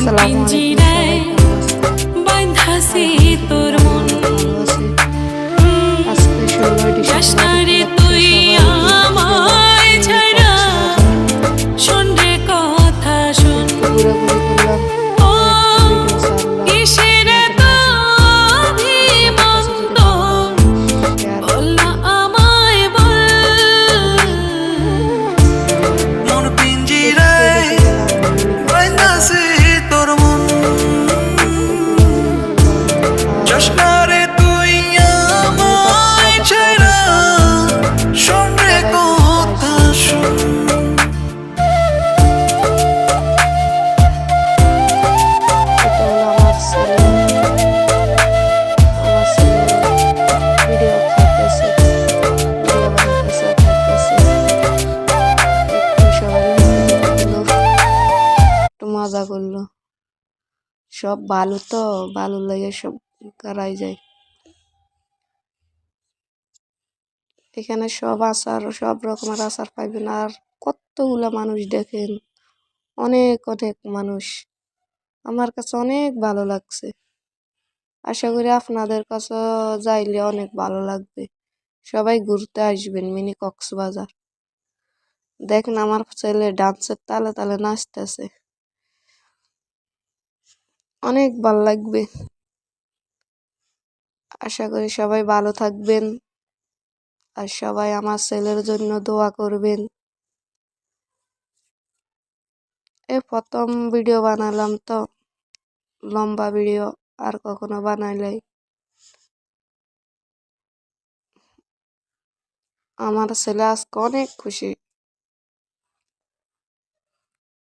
আসসালামু আলাইকুম, সবাই কেমন আছেন? তোর মন আজকে 16 ডিসেম্বর উপলক্ষে সবাই শুনরে কথা শুন একটু ঘোরাঘুরি করলাম, ও ভিডিও ছাড়লাম। কিসের এত অভিমান বল আমায় বল মন পিঞ্জিরায় বাইন্দাছে তোর মন জশনারে তুই আমায় ছাড়া শুনরে কথা শুন মজা করলো। সব ভালো তো ভালো লাগে, সব করাই যায়। এখানে সব আচার, সব রকমের আচার পাইবেন। আর কতগুলা মানুষ দেখেন, অনেক অনেক মানুষ। আমার কাছে অনেক ভালো লাগছে। আশা করি আপনাদের কাছে যাইলে অনেক ভালো লাগবে। সবাই ঘুরতে আসবেন মিনি কক্সবাজার। দেখেন আমার ছেলে ডান্সের তালে তালে নাচতেছে, অনেক ভালো লাগবে। আশা করি সবাই ভালো থাকবেন আর সবাই আমার ছেলের জন্য দোয়া করবেন। প্রথম ভিডিও বানালাম তো, লম্বা ভিডিও আর কখনো বানাইলাই। আমার ছেলে আজকে অনেক খুশি।